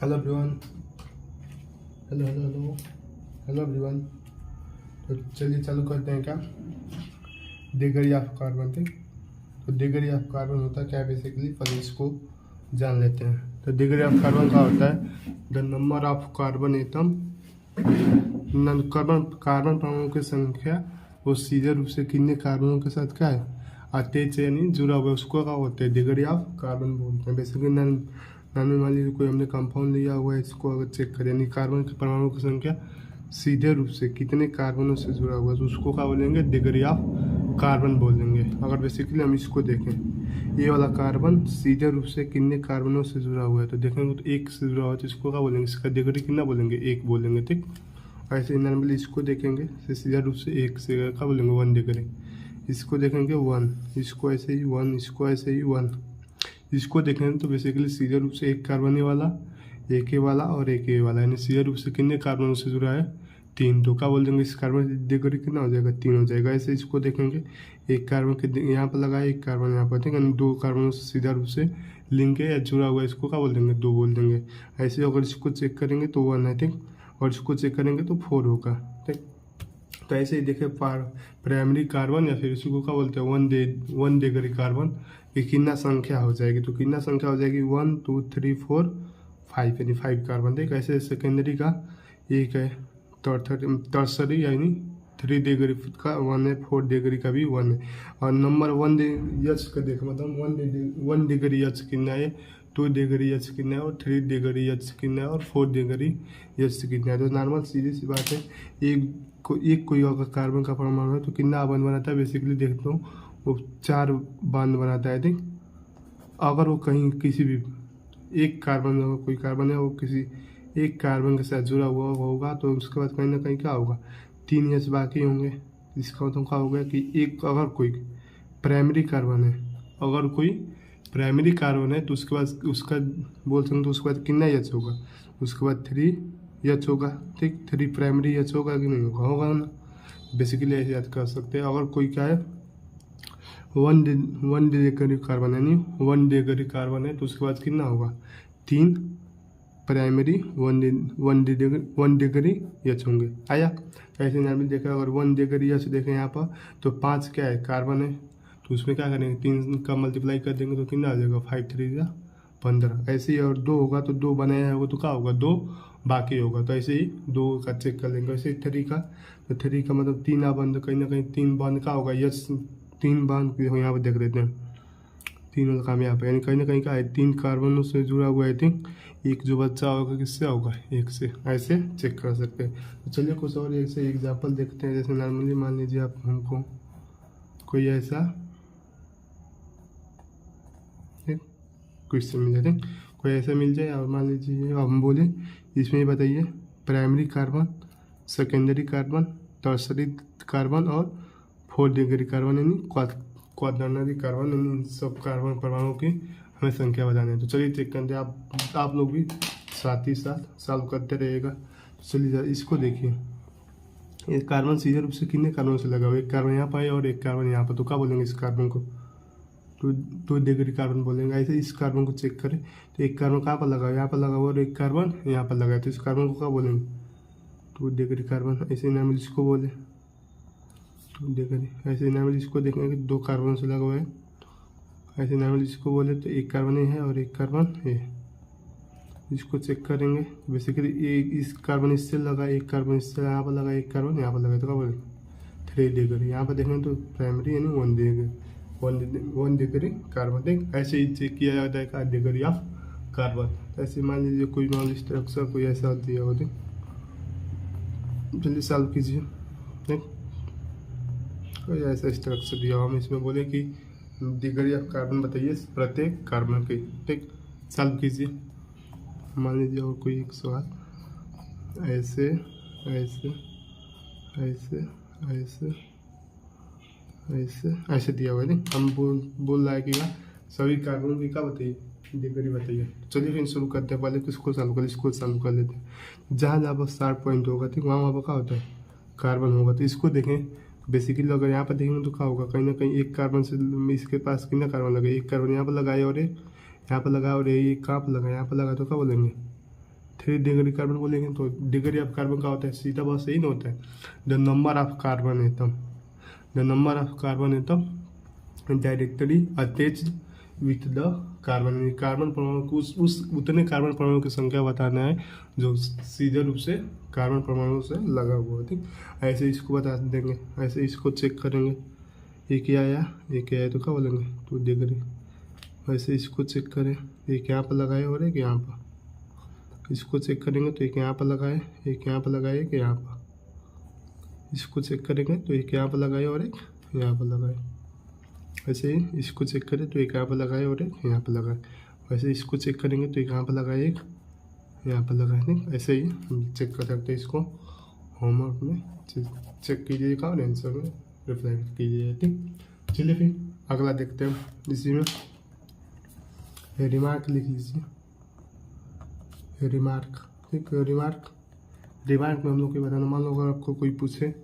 Hello everyone. Hello hello hello hello everyone. तो चलिए चालू करते हैं क्या, डिग्री ऑफ कार्बन थे। तो डिग्री ऑफ कार्बन होता है क्या बेसिकली, पहले इसको जान लेते हैं। तो डिग्री ऑफ कार्बन का होता है the number of carbon atom, carbon परमाणु की संख्या वो सीधे रूप से कितने कार्बनों के साथ क्या है अटैच यानी जुड़ा हुआ है, उसको क्या होता है डिग्री ऑफ कार्बन बोलते हैं। बेसिकली नानी मान लीजिए कोई हमने कंपाउंड लिया हुआ है, इसको अगर चेक करें यानी कार्बन के परमाणु की संख्या सीधे रूप से कितने कार्बनों से जुड़ा हुआ है, तो उसको क्या बोलेंगे डिग्री ऑफ कार्बन बोलेंगे। अगर बेसिकली हम इसको देखें, ये वाला कार्बन सीधे रूप से कितने कार्बनों से जुड़ा हुआ है, तो देखेंगे तो एक से जुड़ा हुआ है, तो इसको क्या बोलेंगे, इसका डिग्री कितना बोलेंगे, एक बोलेंगे। ठीक, ऐसे नॉर्मली इसको देखेंगे तो सीधा रूप से एक से क्या बोलेंगे, वन डिग्री। इसको देखेंगे वन, इसको ऐसे ही वन, इसको ऐसे ही वन। इसको देखेंगे तो बेसिकली सीधे रूप से एक कार्बन वाला, एक ए वाला और एक ए वाला, यानी सीधे रूप से कितने कार्बनों से जुड़ा है, तीन। तो क्या बोल देंगे, इस कार्बन डिग्री कितना हो जाएगा, तीन हो जाएगा। ऐसे इसको देखेंगे, एक कार्बन के यहाँ पर लगाए, एक कार्बन यहाँ पर, ठीक है, दो कार्बनों से सीधा रूप से लिंक है या जुड़ा हुआ है, इसको क्या बोल देंगे, दो बोल देंगे। ऐसे अगर इसको चेक करेंगे तो वन है, ठीक, और इसको चेक करेंगे तो फोर होगा। ठीक, तो ऐसे ही देखे प्राइमरी कार्बन या फिर इसको क्या बोलते हैं वन डिग्री कार्बन की कितना संख्या हो जाएगी, तो कितना संख्या हो जाएगी 1 2 3 4 5 यानी 5 कार्बन। ठीक, ऐसे सेकेंडरी का एक है, टर्सरी यानी 3 डिग्री का 1 है, 4 डिग्री का भी 1 है। और नंबर 1 एच का देख, मतलब 1 डिग्री एच कितना है, 2 डिग्री एच कितना है, और 3 डिग्री एच कितना है, और 4 डिग्री एच कितना है। तो नॉर्मल सीधी सी बात है, एक कोई अगर कार्बन का परमाणु है तो कितना बंध बनाता है, बेसिकली देखता हूँ वो 4 बंध बनाता है। ठीक, अगर वो कहीं किसी भी एक कार्बन, अगर कोई कार्बन है वो किसी एक कार्बन के साथ जुड़ा हुआ होगा तो उसके बाद कहीं ना कहीं क्या होगा, 3 एच बाकी होंगे। इसका मतलब क्या हो गया कि एक अगर कोई प्राइमरी कार्बन है, अगर कोई प्राइमरी कार्बन है तो उसके बाद उसका बोल सकते तो उसके बाद कितना एच होगा, उसके बाद 3 एच होगा। ठीक, 3 प्राइमरी एच होगा कि नहीं होगा, होगा ना। बेसिकली ऐसे याद कर सकते हैं। अगर कोई क्या है वन डिग्री कार्बन यानी 1 डिग्री कार्बन है तो उसके बाद कितना होगा, 3 प्राइमरी 1 डिग्री एच होंगे। आया, ऐसे नॉर्मल देखा, अगर 1 डिग्री एच देखें यहाँ पर तो 5 क्या है कार्बन है, तो उसमें क्या करेंगे 3 का मल्टीप्लाई कर देंगे तो कितना आ जाएगा, 5 3 या 15। ऐसे ही और 2 होगा तो 2 बनाया होगा तो क्या होगा, 2 बाकी होगा। तो ऐसे ही 2 का चेक कर लेंगे। ऐसे ही 3 का, तो 3 का मतलब 3 बंद, कहीं ना कहीं 3 बंद का होगा, यस 3 बंद यहाँ पर देख लेते हैं, 3 वाला काम यहाँ पे, यानी कहीं ना कहीं का है 3 कार्बनों से जुड़ा हुआ है। थिंक एक जो बच्चा होगा किससे होगा, एक से। ऐसे चेक कर सकते हैं। तो चलिए कुछ और एक से एग्जाम्पल देखते हैं। जैसे नॉर्मली मान लीजिए आप हमको कोई ऐसा क्वेश्चन मिल जाए, कोई ऐसा मिल जाए और मान लीजिए अब हम बोले इसमें बताइए primary carbon, secondary carbon, tertiary carbon और 4 डिग्री कार्बन यानी क्वाटर्नरी कार्बन, यानी इन सब कार्बन परमाणु की हमें संख्या बतानी है। तो चलिए चेक करते हैं, आप लोग भी साथ ही साथ सॉल्व करते रहिएगा। तो चलिए इसको देखिए, ये कार्बन सीधे रूप से कितने कार्बन से लगा हुआ है, एक कार्बन यहाँ पर है और एक कार्बन यहाँ पर, तो क्या बोलेंगे इस कार्बन को, 2 डिग्री कार्बन बोलेंगे। ऐसे इस कार्बन को चेक करें तो एक कार्बन कहाँ पर लगा हुआ है, यहाँ पर लगा हुआ और एक कार्बन यहाँ पर लगा है, तो इस कार्बन को क्या बोलेंगे, 2 डिग्री कार्बन। ऐसे नाम इसको बोले 2 डिग्री। ऐसे नाम इसको देखेंगे 2 कार्बन से लगा हुआ है, ऐसे नाम इसको बोले तो एक कार्बन ये है और एक कार्बन ये। इसको चेक करेंगे बेसिकली एक इस कार्बन इससे लगा, एक कार्बन इससे यहाँ पर लगा, एक कार्बन यहाँ पर लगा, तो क्या बोले 3 डिग्री। यहाँ पर देखेंगे तो प्राइमरी यानी 1 डिग्री कार्बन। देख ऐसे ही चेक किया जाता है डिग्री ऑफ कार्बन। ऐसे मान लीजिए कोई मान स्ट्रक्चर कोई ऐसा दिया हो, जल्दी सॉल्व कीजिए। देख कोई ऐसा स्ट्रक्चर दिया हो, हम इसमें बोले कि डिग्री ऑफ कार्बन बताइए प्रत्येक कार्बन की। ठीक, सॉल्व कीजिए। मान लीजिए और कोई एक सवाल ऐसे ऐसे ऐसे ऐसे ऐसे ऐसे दिया हुआ है। हम बोल रहा है कि सभी कार्बन की क्या बताइए, डिग्री बताइए। चलिए फिर शुरू करते हैं। पहले किसको सॉल्व कर, इसको सॉल्व कर लेते हैं। जहाँ जहाँ पर स्टार्ट पॉइंट होगा ठीक वहाँ पर क्या होता है कार्बन होगा। तो इसको देखें बेसिकली अगर यहाँ पर देखेंगे तो क्या होगा, कहीं ना कहीं एक कार्बन से इसके पास कितना कार्बन लगा, एक कार्बन यहाँ पर लगाए और एक यहाँ पर लगा और एक कहाँ पर लगा, यहाँ पर लगा, तो क्या बोलेंगे 3 डिग्री कार्बन बोलेंगे तो डिग्री ऑफ कार्बन का होता है सीधा बस यही ना होता है, the number of carbon atom, the number of carbon atom directly attached with the carbon, carbon परमाणु को उस उतने कार्बन परमाणु की संख्या बताना है जो सीधे रूप से कार्बन परमाणु से लगा हुआ है। ठीक, ऐसे इसको बता देंगे, ऐसे इसको चेक करेंगे ये क्या आया, ये क्या आया तो क्या बोलेंगे 2 डिग्री। वैसे इसको चेक करें, एक यहाँ पर लगाए और एक यहाँ पर, इसको चेक करेंगे तो एक यहाँ पर लगाए, एक यहाँ पर लगाए, एक यहाँ पर, इसको चेक करेंगे तो एक यहाँ पर लगाए और एक यहाँ पर लगाए। वैसे ही इसको चेक करें तो एक यहाँ पर लगाए और एक यहाँ पर लगाए। वैसे इसको चेक करेंगे तो एक यहाँ पर लगाए, एक यहाँ पर लगाए। नहीं, ऐसे ही चेक कर सकते हैं। इसको होमवर्क में चेक कीजिएगा और आंसर में रिप्लाई कीजिएगा। ठीक, चलिए फिर अगला देखते हैं। इसी में रिमार्क लिख लीजिए, रिमार्क। ठीक, रिमार्क में हम लोग को बताना, मान लो अगर आपको कोई पूछे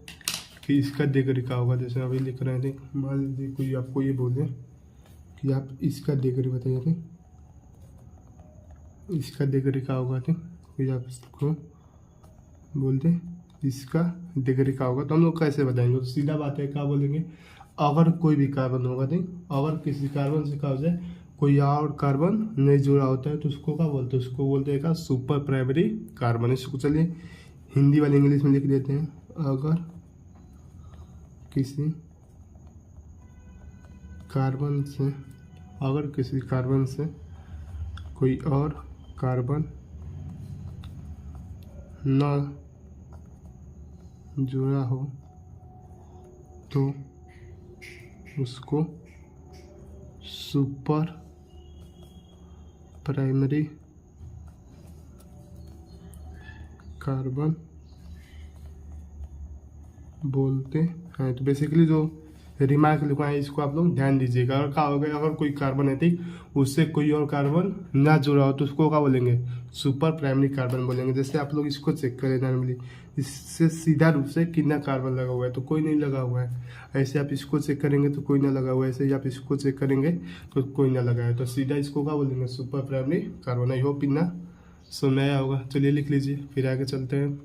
कि इसका डिग्री क्या होगा, जैसे अभी लिख रहे थे, मान लीजिए कोई आपको ये बोले कि आप इसका डिग्री बताइए थे, इसका डिग्री क्या होगा। ठीक, फिर आप इसको बोलते इसका डिग्री क्या होगा, तो हम लोग कैसे बताएंगे, तो सीधा बात है क्या बोलेंगे, अगर कोई भी कार्बन होगा, ठीक, अगर किसी कार्बन से क्या हो जाए कोई और कार्बन नहीं जुड़ा होता है तो उसको क्या बोलते हैं, उसको बोलते हैं क्या, सुपर प्राइमरी कार्बन। इसको चलिए हिंदी वाले इंग्लिश में लिख देते हैं, अगर किसी कार्बन से कोई और कार्बन न जुड़ा हो तो उसको सुपर प्राइमरी कार्बन बोलते हैं। तो बेसिकली जो रिमार्क लिखा है इसको आप लोग ध्यान दीजिएगा। अगर क्या हो गया, अगर कोई कार्बन है ठीक, उससे कोई और कार्बन ना जुड़ा हो तो उसको क्या बोलेंगे, सुपर प्राइमरी कार्बन बोलेंगे। जैसे आप लोग इसको चेक करें नॉर्मली, इससे सीधा रूप से कितना कार्बन लगा हुआ है तो कोई नहीं लगा हुआ है। ऐसे आप इसको चेक करेंगे तो कोई ना लगा हुआ है, ऐसे ही आप इसको चेक करेंगे तो कोई ना लगा है, तो सीधा इसको क्या बोलेंगे, super primary carbon. I hope इतना समझ में आया होगा। चलिए लिख लीजिए, फिर आगे चलते हैं।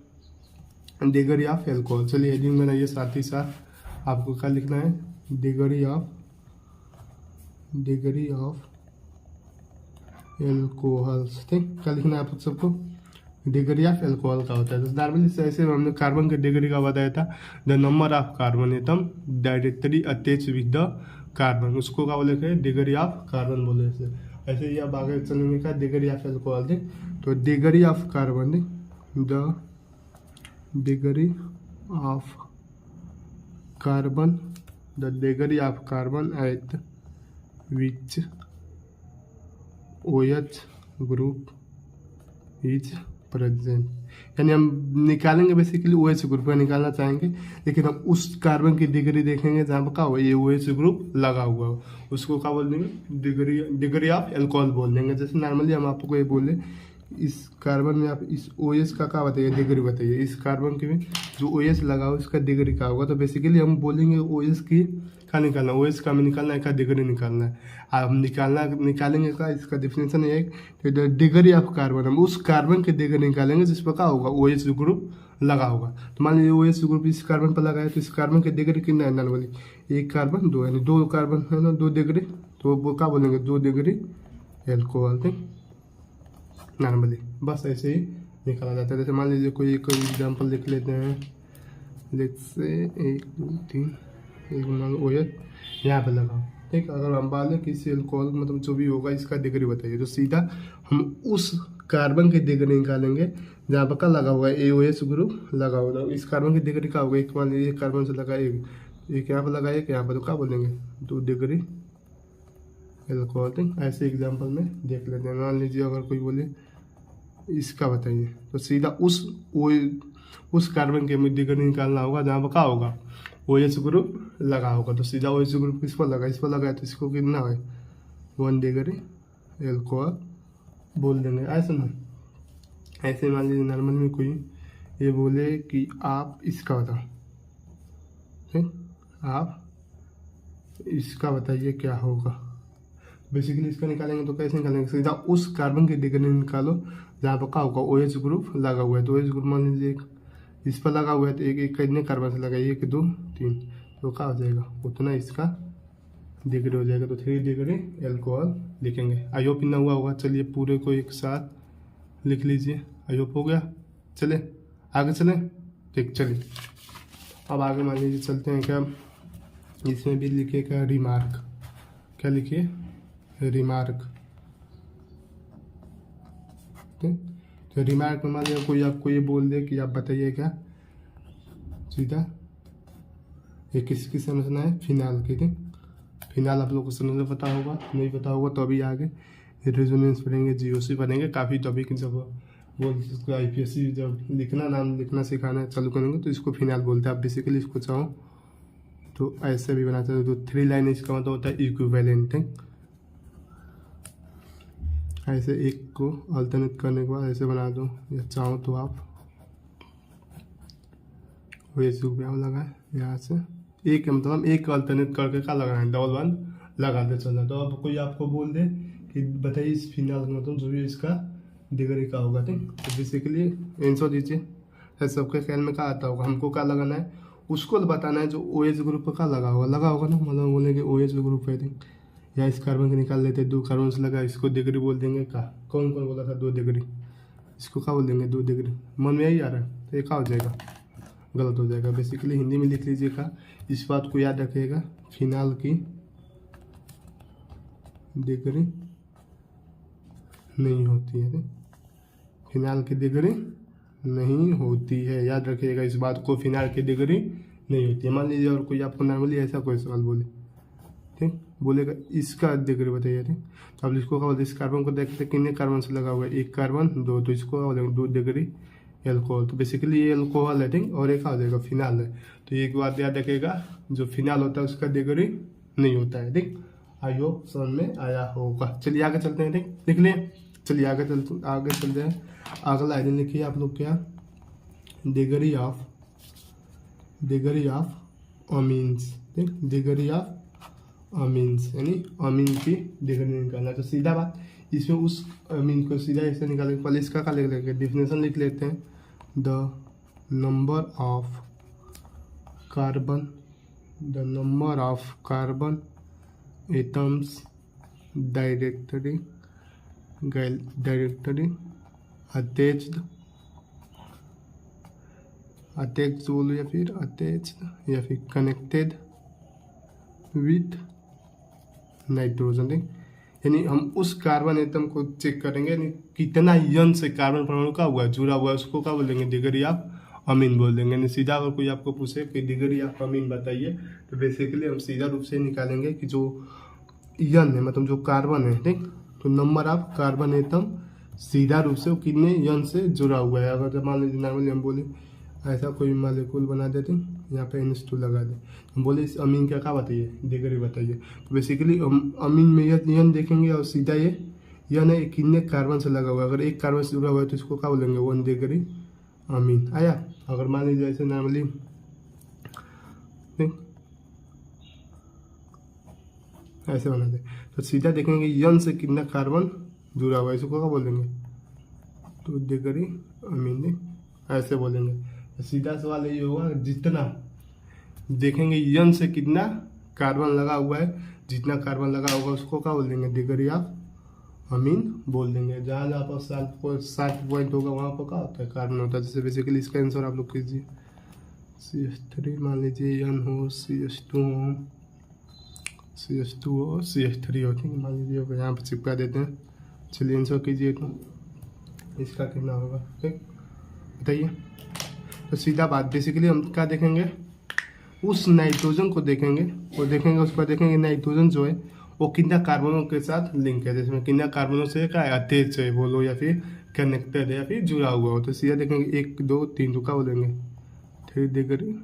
डिग्री ऑफ एल्कोहल, चलिए हेडिंग बनाइए, साथ ही साथ आपको क्या लिखना है, डिग्री ऑफ एल्कोहल। ठीक, क्या लिखना है आप सबको, डिग्री ऑफ एल्कोहल का होता है। तो नॉर्मली ऐसे हमने कार्बन के डिग्री का बताया था, the number of carbon atom directly attach with the carbon, उसको क्या बोले थे, डिग्री ऑफ कार्बन बोले थे। ऐसे ही अब आगे चलेंगे क्या, डिग्री ऑफ एल्कोहल। ठीक, तो degree of carbon, the degree of carbon, the degree of carbon eight which OH group is present, यानी हम निकालेंगे बेसिकली OH ग्रुप का निकालना चाहेंगे, लेकिन हम उस कार्बन की डिग्री देखेंगे जहाँ पर क्या हो, ये OH ग्रुप लगा हुआ हो, उसको क्या बोल देंगे, डिग्री ऑफ एल्कोहल बोल देंगे। जैसे नॉर्मली हम आपको ये बोले इस कार्बन में आप इस OH का क्या बताइए, डिग्री बताइए, इस कार्बन के में जो OH लगा हो इसका डिग्री क्या होगा, तो बेसिकली हम बोलेंगे OH की क्या निकालना, OH का में निकालना है, क्या डिग्री निकालना है। हम निकालेंगे का, इसका डिफिनेशन है कि डिग्री ऑफ कार्बन, हम उस कार्बन के डिग्री निकालेंगे जिस पर क्या होगा, OH ग्रुप लगा होगा। तो मान लीजिए OH ग्रुप इस कार्बन पर लगा है तो इस कार्बन के डिग्री कितना है, नॉर्मली एक कार्बन दो, यानी 2 कार्बन है ना, 2 डिग्री, तो वो क्या बोलेंगे, 2 डिग्री एल्कोहल। ठीक, नॉर्मली बस ऐसे ही निकाला जाता है। जैसे मान लीजिए कोई एग्जांपल लिख लेते हैं, जैसे 1 2 3, एक मान OH यहाँ पे लगाओ। ठीक, अगर हम बात किसी एल्कोहल मतलब जो भी होगा इसका डिग्री बताइए, तो सीधा हम उस कार्बन की डिग्री निकालेंगे जहाँ पर क्या लगा हुआ है, OH ग्रुप लगा हुआ है। इस कार्बन की डिग्री क्या होगा, एक मान लीजिए कार्बन से लगा एक यहाँ पर लगा, एक यहाँ पर, तो क्या बोलेंगे, 2 डिग्री एल्कोहल। ठीक, ऐसे एग्जाम्पल में देख लेते हैं। मान लीजिए अगर कोई बोले इसका बताइए, तो सीधा उस कार्बन के डिग्री निकालना होगा जहाँ पर क्या होगा, OH ग्रुप लगा होगा, तो सीधा OH ग्रुप किस पर लगा, इस पर लगा है, तो इसको कितना है, 1 डिग्री एल्कोहल बोल देंगे। ऐसा ना, ऐसे मान लीजिए नॉर्मल में कोई ये बोले कि आप इसका बताओ, ठीक, आप इसका बताइए क्या होगा, बेसिकली इसका निकालेंगे तो कैसे निकालेंगे, सीधा उस कार्बन की डिग्री निकालो जहाँ पर क्या होगा OH ग्रुप लगा हुआ है। तो OH ग्रुप मान लीजिए इस पर लगा हुआ है, तो एक कितने कार्बन से लगा, 1 2 3, तो क्या हो जाएगा उतना इसका डिग्री हो जाएगा। तो 3 डिग्री एल्कोहल लिखेंगे। आई होप इतना हुआ होगा। चलिए पूरे को एक साथ लिख लीजिए। आई होप हो गया। चले आगे चलें, ठीक चलिए अब आगे मान लीजिए चलते हैं। क्या इसमें भी लिखिएगा रिमार्क, क्या लिखिए रिमार्क। तो रिमार्क में मान लीजिए कोई आपको ये बोल दे कि आप बताइए क्या, सीधा ये किसकी समझना है, फिनाल की। ठीक, फिनाल आप लोग को समझना पता होगा, नहीं पता होगा तो अभी आगे रेजोनेंस पढ़ेंगे, GOC पढ़ेंगे। काफ़ी टॉपिक जब बोल इसको IPSC जब लिखना नाम लिखना सिखाना चालू करेंगे तो इसको फिनाल बोलते हैं। आप बेसिकली इसको चाहो तो ऐसे भी बना सकते हो। तो 3 लाइन इसका मतलब होता है इक्विवेलेंट। ऐसे एक को अल्टरनेट करने के बाद ऐसे बना दो, या चाहो तो आप वैसे लगाए यहाँ से एक, मतलब एक अल्टरनेट करके क्या लगाना है, डबल 1 लगाते चलना। तो अब कोई आपको बोल दे कि बताइए इस फिनाल का मतलब जो भी इसका डिग्री का होगा। ठीक, तो बेसिकली आंसर दीजिए। सबके ख्याल में क्या आता होगा, हमको क्या लगाना है, उसको बताना है जो OH ग्रुप का लगा होगा ना, मतलब बोलेंगे OH ग्रुप है। ठीक, या इस कार्बन के निकाल लेते, 2 कार्बन से लगा, इसको डिग्री बोल देंगे। का कौन कौन बोला था 2 डिग्री, इसको क्या बोल देंगे 2 डिग्री। मन में यही आ रहा है तो ये क्या हो जाएगा, गलत हो जाएगा। बेसिकली हिंदी में लिख लीजिएगा। इस बात को याद रखिएगा, फिनाल की डिग्री नहीं होती है। फिनाल की डिग्री नहीं होती है, याद रखिएगा इस बात को, फिनाल की डिग्री नहीं होती है। मान लीजिए और कोई आपको नॉर्मली ऐसा कोई सवाल बोले, ठीक, बोलेगा इसका डिग्री बताइए। ठीक, तो अब इसको क्या बोलते हैं, इस कार्बन को देखते कितने कार्बन से लगा हुआ है, 1 कार्बन 2, तो इसको क्या बोलेंगे 2 डिग्री एल्कोहल। तो बेसिकली ये एल्कोहल है। ठीक, और एक आ जाएगा फिनाल है। तो एक बात याद रखिएगा, जो फिनाल होता है उसका डिग्री नहीं होता है। ठीक, आई होप समझ में आया होगा। चलिए आगे चलते हैं। ठीक, लिख लिए। चलिए आगे चलते हैं। अगला आइडिया लिखिए आप लोग, क्या डिग्री ऑफ अमीन्स। ठीक, डिग्री ऑफ अमीन्स यानी अमीन की डिग्री निकालना। तो सीधा बात, इसमें उस अमीन को सीधा ऐसे निकालेंगे। पहले इसका क्या लिख लेंगे, डिफिनेशन लिख लेते हैं। The number of carbon atoms directly attached बोलो या फिर अटैच्ड या फिर कनेक्टेड विथ नाइट्रोजन। यानी हम उस कार्बन एटम को चेक करेंगे, यानी कितना यन से कार्बन परमाणु का हुआ है, जुड़ा हुआ है, उसको क्या बोलेंगे, डिग्री ऑफ अमीन बोल देंगे। यानी सीधा अगर कोई आपको पूछे कि डिग्री ऑफ अमीन बताइए, तो बेसिकली हम सीधा रूप से निकालेंगे कि जो यन है, मतलब जो कार्बन है। ठीक, तो नंबर ऑफ कार्बन एटम सीधा रूप से कितने यन से जुड़ा हुआ है। अगर जब मान लीजिए नॉर्मली हम बोले ऐसा कोई मालिक्यूल बना देते, यहाँ पे NH2 लगा दे, हम बोले इस अमीन का क्या बताइए, डिग्री बताइए। तो बेसिकली हम अमीन में यन देखेंगे और सीधा ये यन है कितने कार्बन से लगा हुआ है। अगर 1 कार्बन से जुड़ा हुआ है तो इसको क्या बोलेंगे, 1 डिग्री अमीन। आया। अगर मान लीजिए ऐसे नॉर्मली ऐसे बना दे, तो सीधा देखेंगे यन से कितना कार्बन जुड़ा हुआ है, इसको क्या बोलेंगे, 2 डिग्री अमीन। ऐसे बोलेंगे। तो सीधा सवाल ये होगा, जितना देखेंगे यन से कितना कार्बन लगा हुआ है, जितना कार्बन लगा होगा उसको क्या बोल देंगे, डिग्री ऑफ अमीन बोल देंगे। जहाँ जहाँ पर 60 पॉइंट होगा वहाँ पर क्या होता है, कार्बन होता है। जैसे बेसिकली इसका आंसर आप लोग कीजिए, CH3 मान लीजिए, N हो, CH2 हो, CH3 हो। ठीक है, मान लीजिए यहाँ पर चिपका देते हैं। चलिए आंसर कीजिए, तो इसका कितना होगा, ठीक बताइए। तो सीधा बात, बेसिकली हम क्या देखेंगे, उस नाइट्रोजन को देखेंगे और देखेंगे उस पर देखेंगे नाइट्रोजन जो है वो कितना कार्बनों के साथ लिंक है, जिसमें कितना कार्बनों से क्या है, अटैच है बोलो या फिर कनेक्टेड है या फिर जुड़ा हुआ हो। तो सीधा देखेंगे 1 2 3 तो क्या बोलेंगे, 3 डिग्री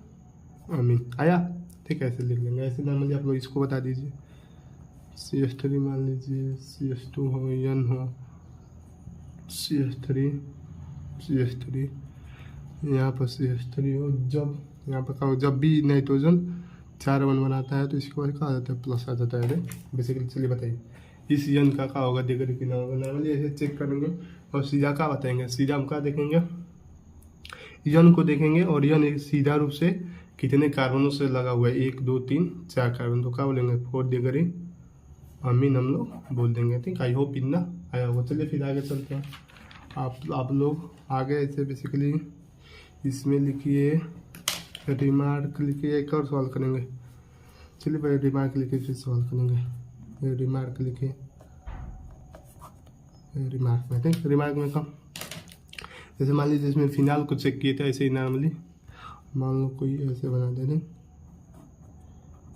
अमीन। आया। ठीक है, ऐसे लिख लेंगे। ऐसे नॉर्मली आप लोग इसको बता दीजिए, CH3 मान लीजिए, CH2 हो, N हो, CH3 यहाँ पर CH3 हो। जब यहाँ पर क्या हो, जब भी नाइट्रोजन 4 वन बनाता है तो इसके बाद क्या आ जाता है, प्लस आ जाता है। बेसिकली चलिए बताइए, इस यन का क्या होगा, डिग्री कितना होगा। नॉर्मली ऐसे चेक करेंगे और सीधा क्या बताएंगे, सीधा हम क्या देखेंगे, यन को देखेंगे और यन एक सीधा रूप से कितने कार्बनों से लगा हुआ है, 1 2 3 4 कार्बन, तो क्या बोलेंगे 4 डिग्री अमीन हम लोग बोल देंगे। ठीक, आई होप इतना आया होगा। चलिए फिर आगे चलते हैं। आप लोग आगे ऐसे बेसिकली इसमें लिखिए रिमार्क, लिखिए एक और सॉल्व करेंगे। चलिए पहले रिमार्क लिखिए फिर सॉल्व करेंगे। रिमार्क लिखिए रिमार्क में, ठीक, रिमार्क में कम जैसे मान लीजिए इसमें फिनाल को चेक किए थे, ऐसे ही नॉर्मली मान लो कोई ऐसे बना दे रहे,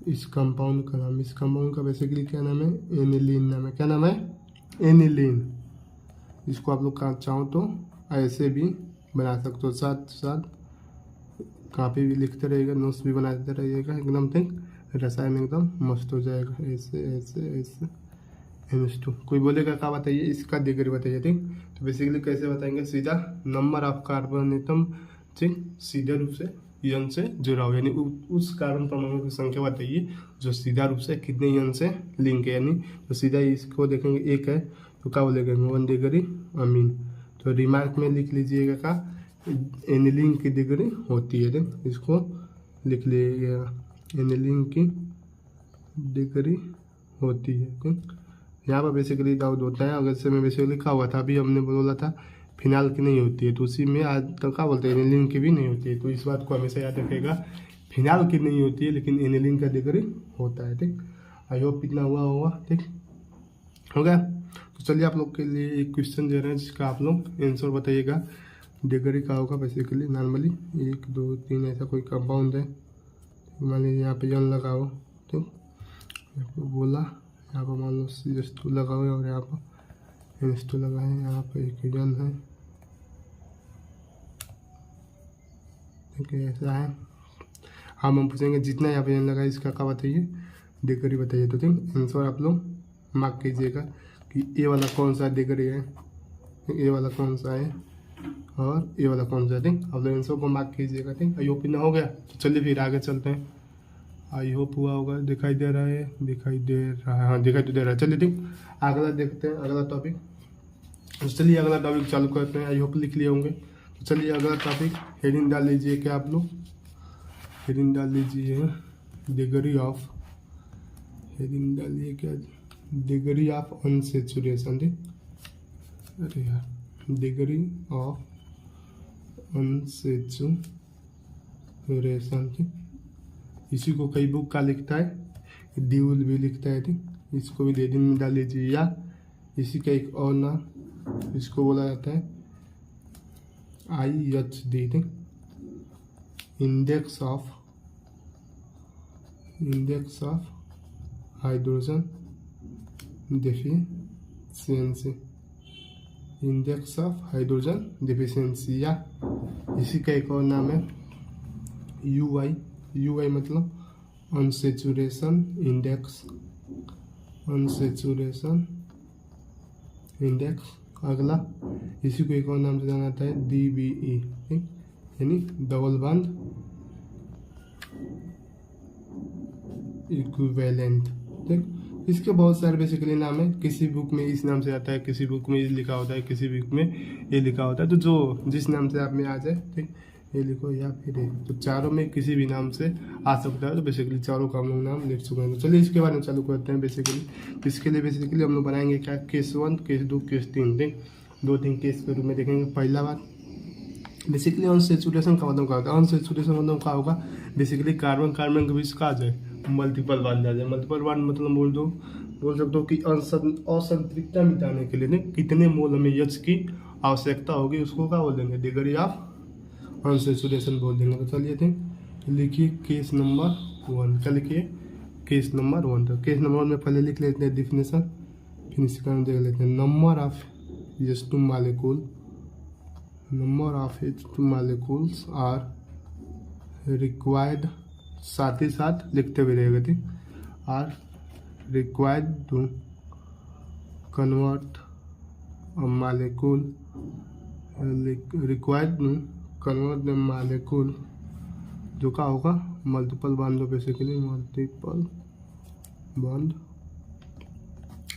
इस कंपाउंड का नाम, इस कंपाउंड का बेसिकली क्या नाम है, एनिलीन नाम है। क्या नाम है, एनिलीन। इसको आप लोग चाहो तो ऐसे भी बना सकते हो, साथ साथ कॉपी भी लिखते रहिएगा, नोट्स भी बनाते रहिएगा, एकदम ठीक रसायन एकदम मस्त हो जाएगा। ऐसे ऐसे ऐसे NH2 कोई बोलेगा क्या बताइए, इसका डिग्री बताइए। ठीक, तो बेसिकली कैसे बताएंगे, सीधा नंबर ऑफ कार्बन एटम, ठीक, सीधे रूप से यन से जुड़ा हो, यानी उस कार्बन परमाणु की संख्या बताइए जो सीधा रूप से कितने यन से लिंक है, यानी तो सीधा इसको देखेंगे एक है तो क्या बोलेंगे 1 डिग्री अमीन। तो रिमार्क में लिख लीजिएगा का एनिलीन की डिग्री होती है, देख इसको लिख लीजिएगा, एनिलीन की डिग्री होती है। ठीक, यहाँ पर बेसिकली डाउट होता है, अगर से मैं बेसिकली लिखा हुआ था, अभी हमने बोला था फिनाल की नहीं होती है, तो उसी में आज तक क्या बोलते हैं एनिलीन की भी नहीं होती है। तो इस बात को हमेशा याद रखिएगा, फिनाल की नहीं होती है लेकिन एनिलीन का डिग्री होता है। ठीक, आई होप इतना हुआ होगा। ठीक, हो गया। तो चलिए आप लोग के लिए एक क्वेश्चन दे रहे हैं जिसका आप लोग आंसर बताइएगा। डिग्री का होगा बेसिकली नॉर्मली 1 2 3 ऐसा कोई कंपाउंड है, मान लीजिए यहाँ पे यन लगाओ, ठीक, यहाँ पे बोला, यहाँ पर मान लो CH2 लगा हुआ है और यहाँ पर NH2 लगा है, यहाँ पर एक यन है, ठीक है, ऐसा है। हम पूछेंगे जितना यहाँ पे यन लगा है इसका क्या बताइए, डिग्री बताइए। तो ठीक, आंसर आप लोग मार्क कीजिएगा कि ए वाला कौन सा डिग्री है, ए वाला कौन सा है और ए वाला कौन सा है। ठीक, आप लोग आंसर को मार्क कीजिएगा। ठीक, आई होप इतना हो गया। तो चलिए फिर आगे चलते हैं। आई होप हुआ होगा, दिखाई दे रहा है, दिखाई दे रहा है, हाँ दिखाई तो दे रहा है। चलिए ठीक, अगला देखते हैं, अगला टॉपिक। तो चलिए अगला टॉपिक चालू करते हैं। आई होप लिख लिए होंगे। तो चलिए अगला टॉपिक हेडिंग डाल लीजिए, क्या आप लोग हेडिंग डाल लीजिए डिग्री ऑफ, हेडिंग डालिए क्या, डिग्री ऑफ अनसेचुरेशन। ठीक, अरे यार, डिग्री ऑफ अनसेचुरेशन। ठीक, इसी को कई बुक का लिखता है, ड्यूल भी लिखता है। ठीक, इसको भी हेडिंग में डाल लीजिए, या इसी का एक और नाम, इसको बोला जाता है IHD। ठीक, index of hydrogen deficiency, index of hydrogen deficiency, या इसी का एक और नाम है UI मतलब अनसेचुरेशन इंडेक्स, अनसेचुरेशन इंडेक्स। अगला इसी को एक और नाम से जाना जाता है DBE, ठीक, यानी डबल बॉन्ड इक्विवेलेंट। ठीक, इसके बहुत सारे बेसिकली नाम है, किसी बुक में इस नाम से आता है, किसी बुक में ये लिखा होता है, किसी बुक में ये लिखा होता है, तो जो जिस नाम से आप में आ जाए, ठीक, ये लिखो या फिर ये, तो चारों में किसी भी नाम से आ सकता है। तो बेसिकली चारों का हम लोग नाम लिख चुके हैं। तो चलिए इसके बारे में चालू करते हैं। बेसिकली इसके लिए बेसिकली हम लोग बनाएंगे क्या, केस 1 केस 2 केस 3। ठीक, 2-3 केस के रूप में देखेंगे। पहला बात बेसिकली अनसेचुरेशन का मतलब क्या होता है, अनसेचुरेशन मतलब क्या होगा, बेसिकली कार्बन कार्बन के बीच का आ जाए मल्टीपल बॉन्ड आ जाए। मल्टीपल बॉन्ड मतलब बोल सकते हो कि असंतृप्तता मिटाने के लिए नहीं कितने मोल हमें H की आवश्यकता होगी, उसको क्या बोल देंगे, डिग्री ऑफ अनसेचुरेशन बोल देंगे। तो चलिए ठीक, लिखिए केस नंबर 1। क्या लिखिए, केस नंबर 1। तो केस नंबर 1 में पहले लिख लेते हैं डिफिनेशन, फिर इसका नाम देख लेते हैं number of H2 molecule, number of H2 molecules are required, साथ ही साथ लिखते भी रहेगा। ठीक, are required to convert a molecule, required to convert the molecule, जो क्या होगा multiple bond, basically multiple bond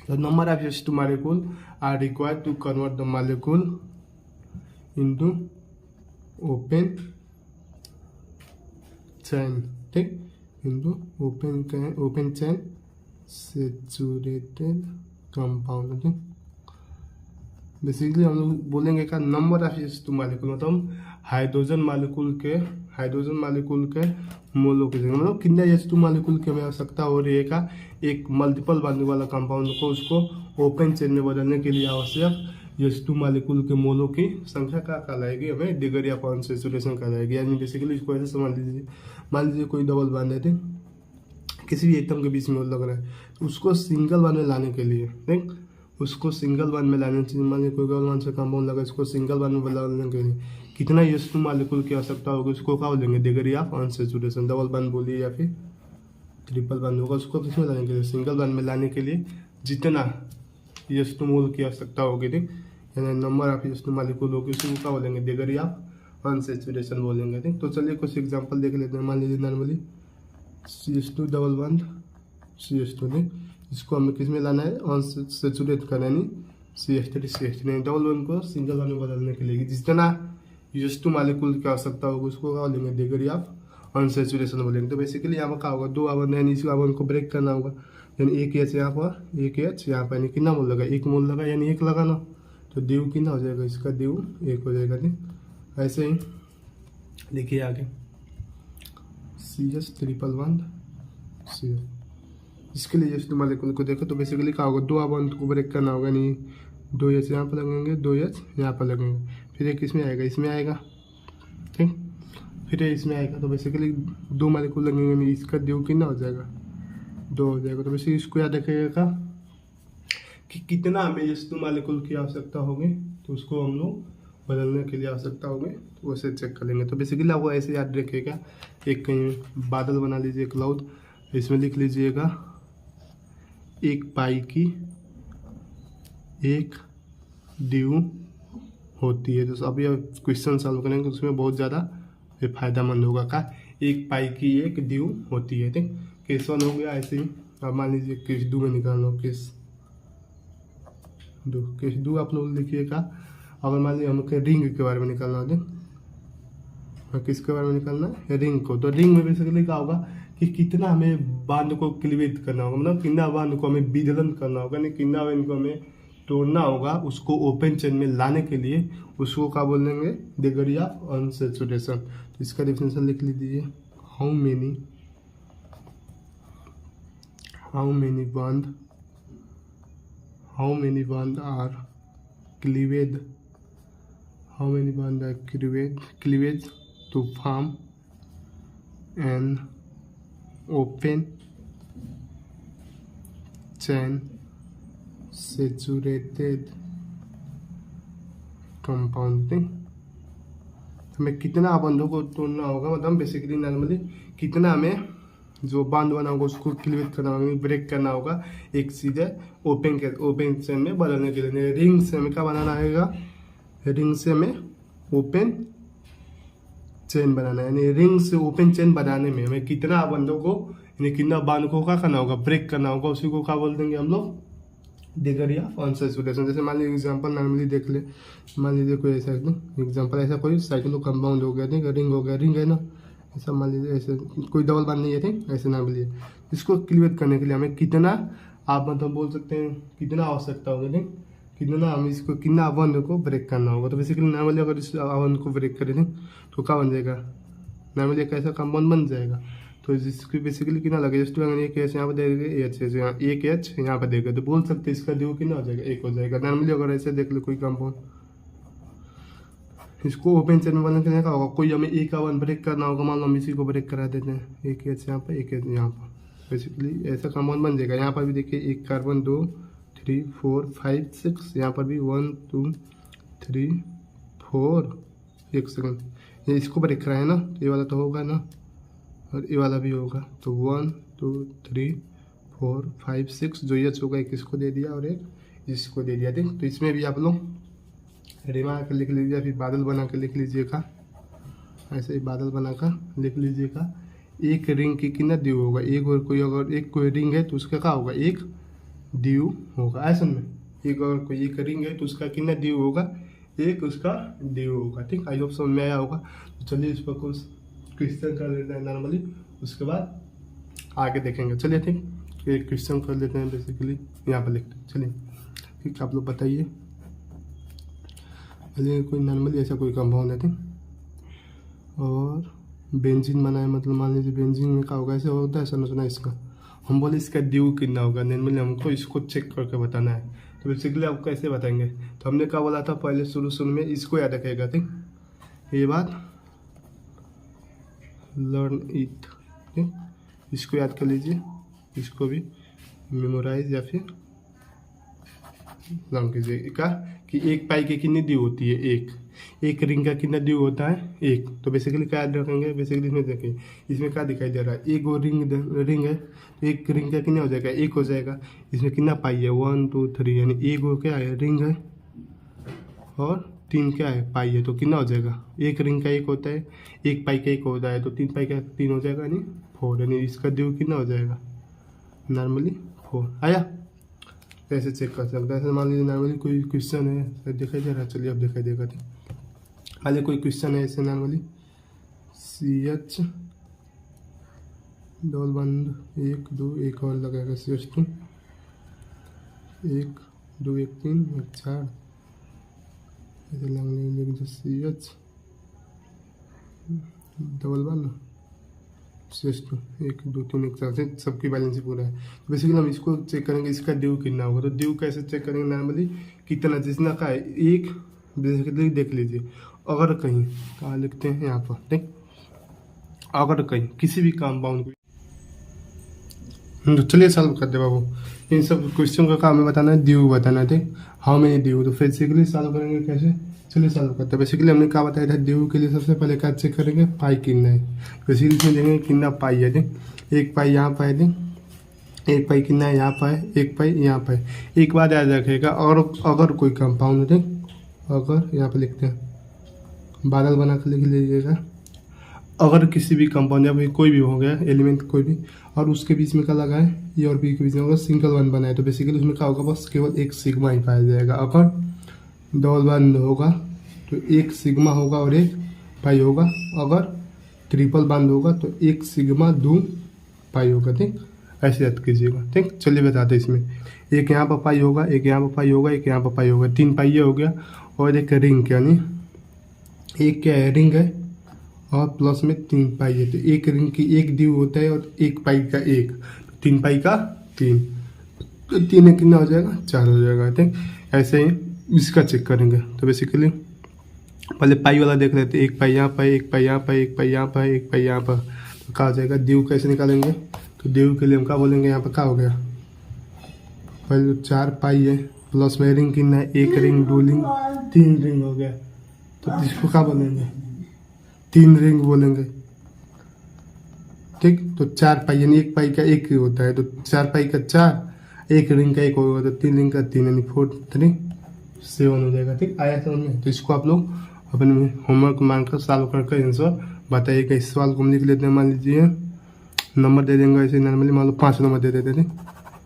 The number of S2 molecule are required to convert the molecule into open chain, ठीक, into open chain saturated compound, ठीक। Basically हम लोग बोलेंगे का number of S2 molecule मतलब हाइड्रोजन मालिक्यूल के मोलों की जगह मतलब कितना S2 मालिक्यूल की हमें आवश्यकता हो रही है का एक मल्टीपल बॉन्डिंग वाला कंपाउंड को उसको ओपन चेन में बदलने के लिए आवश्यक S2 मालिक्यूल के मोलों की संख्या क्या कहलाएगी, हमें डिग्री ऑफ अनसैचुरेशन कहलाएगी। यानी बेसिकली इसको ऐसे समझ लीजिए, मान लीजिए कोई डबल बॉन्ड है, किसी भी एटम के बीच में लग रहा है, उसको सिंगल बॉन्ड में लाने के लिए, ठीक, उसको सिंगल बॉन्ड में लाने के लिए मान लीजिए कोई डबल बॉन्ड से कंपाउंड लगा, इसको सिंगल बॉन्ड में बदलने के लिए कितना S2 मालिक्यूल की आवश्यकता होगी, उसको क्या बोलेंगे, degree of unsaturation. Double bond बोलिए या फिर ट्रिपल बॉन्ड होगा, उसको किस में लाने के लिए, सिंगल बॉन्ड में लाने के लिए जितना S2 मोल की आवश्यकता होगी, ठीक, यानी नंबर ऑफ S2 मालिक्यूल होगी, उसको क्या बोलेंगे, डिग्री ऑफ अनसैचुरेशन बोलेंगे, ठीक। तो चलिए कुछ एग्जांपल देख लेते हैं। मान लीजिए normally CH2 double bond CH2, ठीक, इसको हमें किस में लाना है, अनसैचुरेट करना है, CH3 डबल बॉन्ड को सिंगल बॉन्ड में बदलने के लिए जितना S2 मालिक्यूल की आवश्यकता होगी, उसको क्या बोलेंगे, डिग्री ऑफ अनसैचुरेशन बोलेंगे। तो बेसिकली यहाँ पर क्या होगा, दो बॉन्ड यानी इस बॉन्ड को ब्रेक करना होगा, यानी एक H यहाँ पर, एक H यहाँ पर, यानी कितना मोल लगा, एक मोल लगा, यानी एक लगाना, तो ड्यू कितना हो जाएगा, इसका ड्यू एक हो जाएगा, ठीक। ऐसे ही देखिए आगे CH ट्रिपल बॉन्ड CH, इसके लिए S2 मालिक्यूल को देखो तो बेसिकली क्या होगा, दो बॉन्ड को ब्रेक करना होगा, यानी दो H यहाँ पर लगेंगे, दो H यहाँ पर लगेंगे, फिर एक इसमें आएगा, इसमें आएगा, ठीक, फिर इसमें आएगा, तो बेसिकली दो मालिक्यूल लगेंगे, यानी इसका ड्यू कितना हो जाएगा, दो हो जाएगा। तो बेसिकली इसको याद रखिएगा कि कितना हमें S2 मालिक्यूल की आवश्यकता होगी, तो उसको हम लोग बदलने के लिए आवश्यकता होगी, तो वैसे चेक कर लेंगे। तो बेसिकली आपको ऐसे याद रखिएगा, एक कहीं बादल बना लीजिए, क्लाउड, इसमें लिख लीजिएगा 1 पाई की 1 ड्यू होती है। तो अभी आप क्वेश्चन सॉल्व करेंगे तो उसमें बहुत ज़्यादा फायदेमंद होगा का 1 पाई की 1 ड्यू होती है, ठीक। केस 1 हो गया। ऐसे ही अब मान लीजिए केस 2 में निकालना हो, केस 2 आप लोग लिखिएगा। अगर मान लीजिए हमको रिंग के बारे में निकालना हो, किसके बारे में निकालना है, रिंग को, तो रिंग में बेसिकली क्या होगा कि कितना हमें बांध को क्लीवेज करना होगा, मतलब कितना बांध को हमें विदलन करना होगा, नहीं कितना बांध को हमें तोड़ना होगा, उसको ओपन चेन में लाने के लिए उसको क्या बोलेंगे, डिग्री ऑफ अनसैचुरेशन। तो इसका डेफिनेशन लिख लीजिए, how many bond are cleaved to form an open chain saturated compound, हमें कितना बंधों को तोड़ना होगा, मतलब बेसिकली नॉर्मली कितना हमें जो बांध बना होगा उसको क्लीवेज करना होगा, ब्रेक करना होगा, एक सीधे ओपन चेन में बदलने के लिए। रिंग से हमें क्या बनाना है, रिंग से हमें ओपन चेन बनाना है, यानी रिंग से ओपन चेन बनाने में हमें कितना बंधों को, यानी कितना बांध को क्या करना होगा, ब्रेक करना होगा, उसी को क्या बोल देंगे हम लोग, डिग्री ऑफ अनसैचुरेशन। जैसे मान लीजिए एग्जांपल नॉर्मली देख ले, मान लीजिए कोई ऐसा एग्जांपल, ऐसा कोई साइक्लो कंपाउंड हो गया, ठीक, रिंग हो गया, रिंग है ना, ऐसा मान लीजिए, ऐसे कोई डबल बॉन्ड नहीं है, ठीक, ऐसे नाम लीजिए। इसको क्लीवेज करने के लिए हमें कितना, आप मतलब बोल सकते हैं कितना आवश्यकता होगा, ठीक, कितना हम इसको कितना बंध को ब्रेक करना होगा। तो बेसिकली नॉर्मली अगर इस बंध को ब्रेक करें तो क्या बन जाएगा, नॉर्मली एक ऐसा कंपाउंड बन जाएगा। तो जिसकी बेसिकली कितना लगेगा, जस्ट एक एच यहाँ पर देगा, एक एच यहाँ पर देगा, तो बोल सकते हैं इसका ड्यू कितना हो जाएगा, 1 हो जाएगा। नॉर्मली अगर ऐसे देख लो कोई कंपाउंड, इसको ओपन चेन में बनाने के लिए क्या होगा, कोई हमें एक का वन ब्रेक करना होगा, मान लो हम इसी को ब्रेक करा देते हैं, एक एच यहाँ पर, एक एच यहाँ पर, बेसिकली ऐसा कंपाउंड बन जाएगा। यहाँ पर भी देखिए 1 कार्बन 2 3 4 5 6, यहाँ पर भी 1 2 3 4, एक सेकंड, ये इसको ब्रेक करा है ना, ये वाला तो होगा ना, और ये वाला भी होगा, तो 1 2 3 4 5 6, जो ये होगा एक इसको दे दिया और एक इसको दे दिया, ठीक। तो इसमें भी आप लोग रिमा कर लिख लीजिए, फिर बादल बना के लिख लीजिएगा, ऐसे ही बादल बनाकर लिख लीजिएगा। एक रिंग की कितना ड्यू होगा, एक और कोई अगर एक कोई रिंग है तो उसका क्या होगा, 1 ड्यू होगा। ऐसा में एक अगर कोई एक रिंग है तो उसका कितना ड्यू होगा, एक उसका ड्यू होगा। ठीक, आई होप समझ में आया होगा। तो चलिए इस पर कुछ क्वेश्चन कर लेते हैं नॉर्मली, उसके बाद आगे देखेंगे। चलिए ठीक, एक क्वेश्चन कर लेते हैं बेसिकली, यहाँ पर लिखते हैं। चलिए ठीक, आप लोग बताइए। चलिए कोई नॉर्मली ऐसा कोई कंपाउंड है ठीक, और बेंजीन बना है, मतलब मान लीजिए बेंजीन में क्या होगा, ऐसे होता है सुना इसका। हम बोले इसका ड्यू कितना होगा, नॉर्मली हमको इसको चेक करके बताना है। तो बेसिकली आपको कैसे बताएंगे, तो हमने क्या बोला था पहले शुरू में, इसको याद रखेगा ठीक, ये बात लर्न इट ठीक, इसको याद कर लीजिए, इसको भी मेमोराइज या फिर लर्न कीजिए का कि एक पाई की कितनी ड्यू होती है, एक रिंग का कितना ड्यू होता है, एक। तो बेसिकली क्या याद रखेंगे, बेसिकली इसमें देखिए, इसमें क्या दिखाई दे रहा है, एक और रिंग है, तो एक रिंग का कितना हो जाएगा, एक हो जाएगा। इसमें कितना पाई है, 1 2 3, यानी एक वो क्या है रिंग है, और 3 क्या है पाई है, तो कितना हो जाएगा, एक रिंग का एक होता है, एक पाई का एक होता है, तो 3 पाई का 3 हो जाएगा, यानी 4, यानी इसका ड्यू कितना हो जाएगा नॉर्मली 4। आया, कैसे चेक कर सकते हैं। ऐसे मान लीजिए नॉर्मली कोई क्वेश्चन है, दिखाई दे रहा है, चलिए अब दिखाई देगा ठीक। मान लीजिए कोई क्वेश्चन है ऐसे नॉर्मली, CH डबल बंद 1 2, एक और लगाएगा CH2 1 2 1 3 1 4, ऐसे लगने लेकिन CH डबल बंद CH2 1 2 3 1 4 से सबकी बैलेंस पूरा है। तो बेसिकली हम इसको चेक करेंगे, इसका ड्यू कितना होगा। तो ड्यू कैसे चेक करेंगे नॉर्मली, कितना जितना का है, एक बेसिकली देख लीजिए, अगर कहीं कहाँ लिखते हैं यहाँ पर ठीक, अगर कहीं किसी भी कंपाउंड को, तो चलिए सॉल्व करते बाबू। इन सब क्वेश्चन का काम है बताना है, ड्यू बताना है ठीक, हाउ मेनी ड्यू। तो बेसिकली सॉल्व करेंगे कैसे, चलिए सॉल्व करते हैं। बेसिकली हमने क्या बताया था, ड्यू के लिए सबसे पहले क्या चेक करेंगे, पाई कितना है। बेसिकली इसमें देखेंगे कितना पाई है ठीक, एक पाई यहाँ पर है ठीक, एक पाई कितना है यहाँ पर है, एक पाई यहाँ पर है। एक बात याद रखेगा, और अगर कोई कंपाउंड है ठीक, अगर यहाँ पर लिखते हैं, बादल बना कर लिख लीजिएगा, अगर किसी भी कंपाउंड या फिर कोई भी हो गया एलिमेंट कोई भी, और उसके बीच में क्या लगा है, ए और बी के बीच में अगर सिंगल वन बना है, तो बेसिकली उसमें क्या होगा, बस केवल एक सिग्मा ही पाया जाएगा। अगर डबल बंद होगा तो एक सिग्मा होगा और एक पाई होगा, अगर ट्रिपल बंद होगा तो एक सिग्मा 2 पाई होगा ठीक, ऐसे याद कीजिएगा ठीक। चलिए बताते हैं, इसमें एक यहाँ पर पाई होगा, एक यहाँ पर पाई होगा, एक यहाँ पर पाई होगा, 3 पाई ये हो गया, और एक रिंग, यानी एक क्या है रिंग है और प्लस में 3 पाई है, तो एक रिंग की एक ड्यू होता है, और एक पाई का एक, 3 पाई का 3, तो 3 कितना हो जाएगा, 4 हो जाएगा ठीक। ऐसे ही इसका चेक करेंगे। तो बेसिकली पहले पाई वाला देख लेते हैं, एक पाई यहाँ पर, एक पाई यहाँ पर, एक पाई यहाँ पर, एक पाई यहाँ पर, तो क्या हो जाएगा, ड्यू कैसे निकालेंगे। तो ड्यू के लिए हम क्या बोलेंगे, यहाँ पर क्या हो गया, पहले 4 पाई है, प्लस में रिंग कितना है, एक रिंग 2 रिंग 3 रिंग हो गया, तो इसको क्या बोलेंगे, 3 रिंग बोलेंगे ठीक। तो 4 पाई यानी एक पाई का एक होता है, तो 4 पाई का 4, एक रिंग का एक होगा, तो 3 रिंग का 3, यानी 4 3 7 हो जाएगा ठीक। आया समझ में। तो इसको आप लोग अपने होमवर्क मानकर सॉल्व करके आंसर बताइएगा। इस सवाल को हम लिख लेते हैं, मान लीजिए नंबर दे देंगे ऐसे नॉर्मली, मान लो 5 नंबर दे देते ठीक,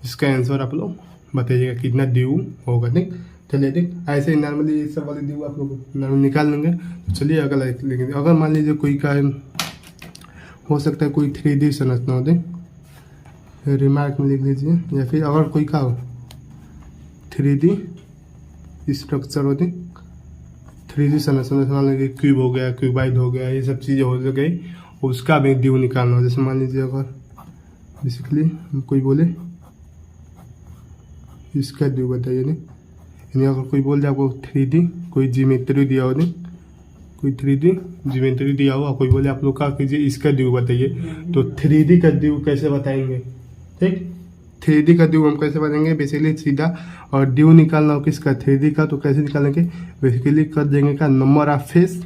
इसका आंसर आप लोग बताइएगा कितना ड्यू होगा ठीक। चलिए ठीक, ऐसे ही नॉर्मली ये सब वाले ड्यू आप लोग नॉर्मली निकाल लेंगे। तो चलिए अगला लिखेंगे, अगर मान लीजिए कोई का हो सकता है कोई 3D संरचना हो ठीक, रिमार्क में लिख लीजिए, या फिर अगर कोई का हो 3D स्ट्रक्चर होती, 3D संरचना, मान लीजिए क्यूब हो गया, क्यूबाइड हो गया, ये सब चीज़ें हो गई, उसका भी ड्यू निकालना हो। जैसे मान लीजिए अगर बेसिकली कोई बोले इसका ड्यू बताइए नहीं, यानी अगर कोई बोल दे आपको 3D कोई जियोमेट्री दिया हो नहीं, कोई 3D जियोमेट्री दिया हुआ, कोई बोले आप लोग क्या कीजिए इसका ड्यू बताइए, तो 3D का ड्यू कैसे बताएंगे ठीक। 3D का ड्यू हम कैसे बताएंगे, बेसिकली सीधा, और ड्यू निकालना हो किसका 3D का, तो कैसे निकालेंगे, बेसिकली कर देंगे का नंबर ऑफ फेस,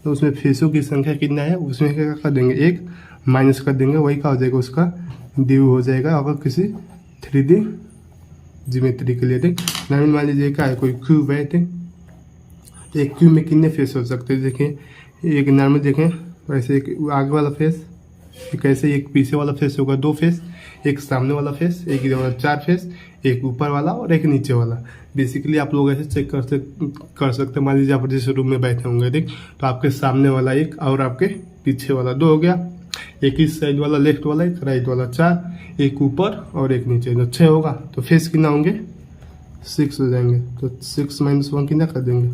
तो उसमें फेसों की संख्या कितना है उसमें क्या कर देंगे, एक माइनस कर देंगे, वही क्या हो जाएगा उसका ड्यू हो जाएगा। अगर किसी 3D जियोमेट्री के लिए ठीक, नाम मान लीजिए क्या है, कोई क्यूब है ठीक, एक क्यूब में कितने फेस हो सकते हैं, देखें एक नॉर्मल देखें, वैसे एक आगे वाला फेस, कैसे एक पीछे वाला फेस होगा 2 फेस, एक सामने वाला फेस, एक इधर वाला 4 फेस, एक ऊपर वाला और एक नीचे वाला। बेसिकली आप लोग ऐसे चेक कर सकते हैं। मान लीजिए आप जिस रूम में बैठे होंगे, ठीक, तो आपके सामने वाला एक और आपके पीछे वाला 2 हो गया, एक इस साइड वाला लेफ्ट वाला, एक राइट वाला 4, एक ऊपर और एक नीचे, तो 6 होगा। तो फेस कितना होंगे 6 हो जाएंगे। तो 6 - 1 कितना कर देंगे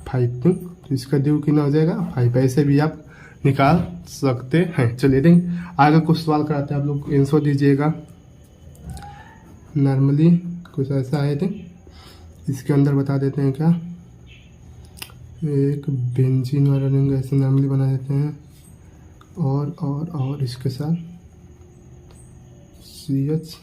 5, तो इसका ड्यू कितना हो जाएगा 5। ऐसे भी आप निकाल सकते हैं। चलिए ठीक, आगे कुछ सवाल कराते हैं, आप लोग आंसर दीजिएगा। नॉर्मली कुछ ऐसा है, ठीक, इसके अंदर बता देते हैं क्या, एक बेंजीन वाला रिंग ऐसे नॉर्मली बना देते हैं और इसके साथ CH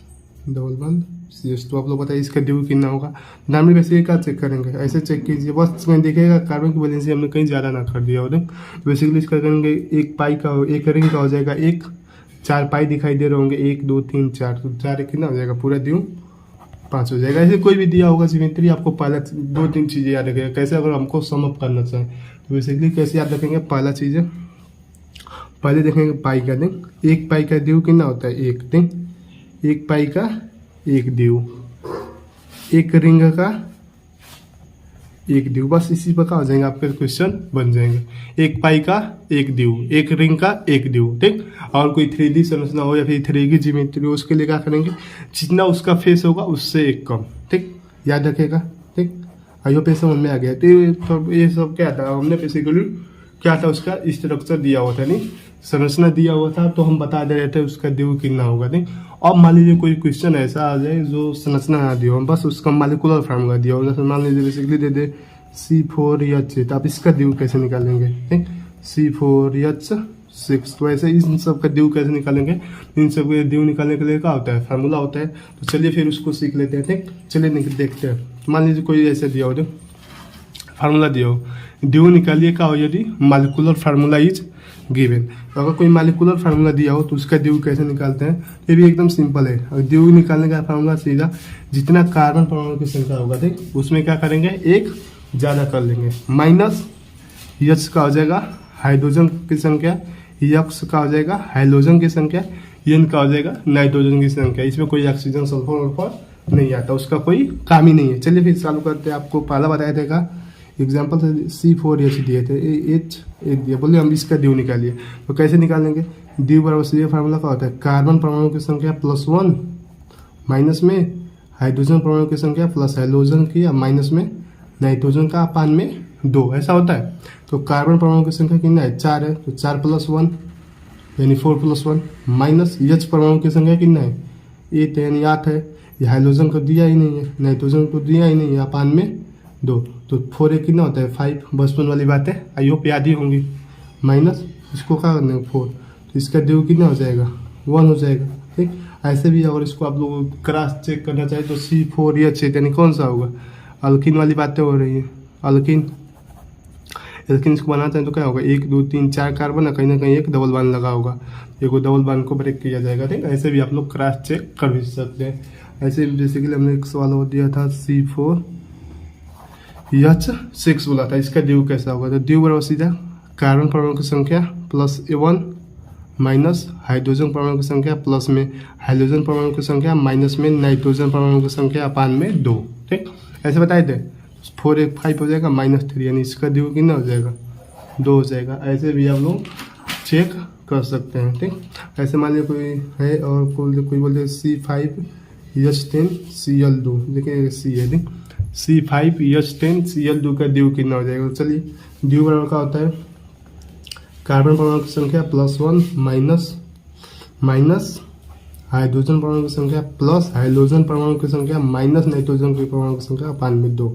तो आप लोग बताइए इसका ड्यू कितना होगा। नॉर्मली वैसे क्या चेक करेंगे, ऐसे चेक कीजिए बस, में देखिएगा कार्बन की वैलेंसी हमने कहीं ज़्यादा ना कर दिया हो। बेसिकली इसका करेंगे एक पाई का, एक रिंग का हो जाएगा 1, 4 पाई दिखाई दे रहे होंगे 1 2 3 4, तो 4 कितना हो जाएगा पूरा ड्यू 5 हो जाएगा। ऐसे कोई भी दिया होगा सिमेट्री, आपको पहला 2-3 चीज़ें याद रखेगा। कैसे अगर हमको सम अप करना चाहें तो बेसिकली कैसे याद रखेंगे, पहला चीज़ें पहले देखेंगे पाई का दिन, एक पाई का ड्यू कितना होता है 1 दिन, एक पाई का 1 ड्यू, एक रिंग का 1 ड्यू, बस इसी प्रकार हो जाएंगे आपके क्वेश्चन बन जाएंगे। एक पाई का 1 ड्यू, एक रिंग का 1 ड्यू, ठीक। और कोई 3D संरचना हो या फिर 3D ज्योमेट्री हो, उसके लिए क्या करेंगे, जितना उसका फेस होगा उससे 1 कम, ठीक, याद रखेगा, ठीक। आइयो पे समझ में आ गया। तो ये सब क्या था, हमने बेसिकली क्या था, उसका स्ट्रक्चर दिया हुआ था, नहीं संरचना दिया हुआ था, तो हम बता दे रहे थे उसका ड्यू कितना होगा, नहीं। अब मान लीजिए कोई क्वेश्चन ऐसा आ जाए जो संरचना ना दिया हो, बस उसका मालिकुलर फार्मूला दिया हो, जैसे मान लीजिए बेसिकली दे दे C4H, तो आप इसका ड्यू कैसे निकालेंगे, ठीक, C4H6, तो ऐसे इन सब का ड्यू कैसे निकालेंगे, इन सब के ड्यू निकालने के लिए क्या होता है, फार्मूला होता है। तो चलिए फिर उसको सीख लेते हैं, ठीक। चलिए देखते हैं, मान लीजिए कोई ऐसे दिया हो, फार्मूला दिया हो, ड्यू निकालिए का हो, यदि मालिकुलर फार्मूला इज गिवन। तो अगर कोई मालिकुलर फार्मूला दिया हो तो उसका ड्यू कैसे निकालते हैं, ये भी एकदम सिंपल है। और ड्यू निकालने का फार्मूला सीधा, जितना कार्बन परमाणु की संख्या होगा, ठीक, उसमें क्या करेंगे 1 ज़्यादा कर लेंगे, माइनस H का हो जाएगा हाइड्रोजन की संख्या, X का हो जाएगा हाइड्रोजन की संख्या, N का हो जाएगा नाइट्रोजन की संख्या। इसमें कोई ऑक्सीजन सल्फर वल्फर नहीं आता, उसका कोई काम ही नहीं है। चलिए फिर चालू करते हैं। आपको पहला बताया था एग्जाम्पल से C4H दिए थे, H दिया, बोले हम इसका ड्यू निकालिए। तो कैसे निकालेंगे, ड्यू बराबर सीधे फार्मूला का होता है कार्बन परमाणु की संख्या +1 माइनस में हाइड्रोजन परमाणु की संख्या प्लस हाइड्रोजन की या माइनस में नाइट्रोजन का अपान में 2, ऐसा होता है। तो कार्बन परमाणु की संख्या कितना है 4 है, तो 4 + 1 यानी 4 + 1 माइनस H परमाणु की संख्या कितना है 8 यानी 8 है, ये हाइड्रोजन को दिया ही नहीं है, नाइट्रोजन को दिया ही नहीं है, अपान में 2, तो 4 एक कितना होता है 5, बचपन वाली बात है, आई होप याद ही होंगी। माइनस इसको क्या करना है 4, तो इसका ड्यू कितना हो जाएगा 1 हो जाएगा, ठीक। ऐसे भी अगर इसको आप लोग क्रॉस चेक करना चाहे तो C4H यानी कौन सा होगा, अल्किन वाली बातें हो रही है, अल्किन इसको बनाना चाहें तो क्या होगा 1 2 3 4 कार्बन है, कहीं ना कहीं एक डबल बॉन्ड लगा होगा, एक डबल बॉन्ड को ब्रेक किया जाएगा, ठीक। ऐसे भी आप लोग क्रॉस चेक कर भी सकते हैं। ऐसे बेसिकली हमने एक सवाल हो दिया था C4H6 बोला था, इसका ड्यू कैसा होगा, तो ड्यू बराबर सीधा कार्बन परमाणु की संख्या प्लस 1 माइनस हाइड्रोजन परमाणु की संख्या प्लस में हाइड्रोजन परमाणु की संख्या माइनस में नाइट्रोजन परमाणु की संख्या अपान में 2, ठीक। ऐसे बताए थे 4 एक 5 हो जाएगा -3 यानी इसका ड्यू कितना हो जाएगा 2 हो जाएगा। ऐसे भी आप लोग चेक कर सकते हैं, ठीक। ऐसे मान लीजिए कोई है और कोई बोलते C5H10Cl2, देखिए C है, ठीक, C5H10Cl2 का ड्यू कितना हो जाएगा। चलिए ड्यू बराबर का होता है कार्बन परमाणु की संख्या +1 माइनस हाइड्रोजन परमाणु की संख्या प्लस हाइड्रोजन परमाणु की संख्या माइनस नाइट्रोजन की परमाणु की संख्या अपान में 2,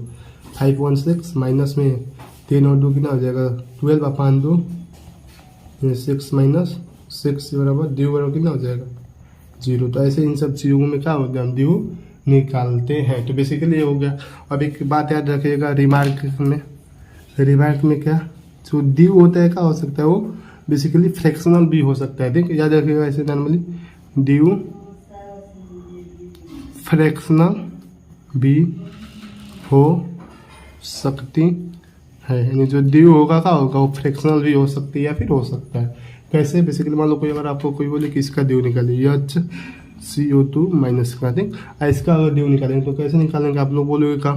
516 माइनस में 3 और 2 कितना हो जाएगा 12 अपान 2, 6 माइनस 6 बराबर ड्यू बराबर कितना हो जाएगा 0। तो ऐसे इन सब चीज़ों में क्या होता है, हम ड्यू निकालते हैं। तो बेसिकली ये हो गया। अब एक बात याद रखिएगा, रिमार्क में क्या जो ड्यू होता है क्या हो सकता है, वो बेसिकली फ्रैक्शनल भी हो सकता है, ठीक। याद रखिएगा ऐसे नॉर्मली ड्यू फ्रैक्शनल भी हो सकती है, यानी जो ड्यू होगा क्या होगा वो फ्रैक्शनल भी हो सकती है या फिर हो सकता है। कैसे, बेसिकली मान लो कोई अगर आपको कोई बोले कि इसका ड्यू निकालिए CO2 माइनस का, ठीक। इसका अगर ड्यू निकालेंगे तो कैसे निकालेंगे, आप लोग बोलोगे का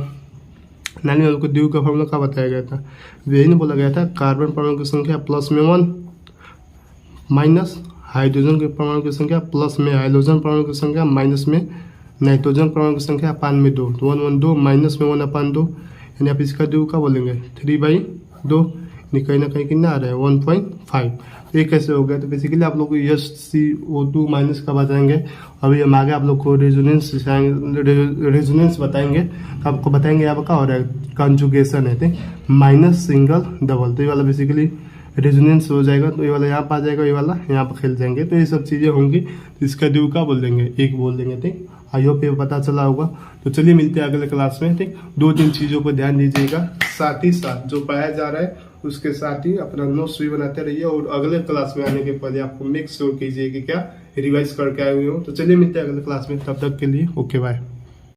नानी वालों को ड्यू का फॉर्मूला क्या बताया गया था, यही नहीं बोला गया था कार्बन परमाणु की संख्या प्लस में 1 माइनस हाइड्रोजन के परमाणु की संख्या प्लस में हाइड्रोजन परमाणु की संख्या माइनस में नाइट्रोजन परमाणु की संख्या अपान में 2, तो 1 1 2 माइनस में 1 अपान 2, यानी आप इसका ड्यू क्या बोलेंगे 3/2, कहीं ना कहीं कितना आ रहा है 1.5। तो ये कैसे हो गया, तो बेसिकली आप लोग को CO2 माइनस का बताएंगे। अभी हम आगे आप लोग को रेजोनेंस बताएंगे, तो आपको बताएंगे यहाँ पर क्या हो रहा है, कंजुगेशन है, ठीक, माइनस सिंगल डबल, तो ये वाला बेसिकली रेजोनेंस हो जाएगा, तो ये वाला यहाँ पर आ जाएगा, ये वाला यहाँ पर खेल जाएंगे, तो ये सब चीज़ें होंगी। तो इसका ड्यू का बोल देंगे 1 बोल देंगे, ठीक। आई होप ये पता चला होगा। तो चलिए मिलते हैं अगले क्लास में, ठीक। 2-3 चीज़ों पर ध्यान दीजिएगा, साथ ही साथ जो पढ़ाया जा रहा है उसके साथ ही अपना नोट्स भी बनाते रहिए, और अगले क्लास में आने के पहले आपको मेक श्योर कीजिए कि क्या रिवाइज करके आए हुए हो। तो चलिए मिलते हैं अगले क्लास में, तब तक के लिए ओके बाय।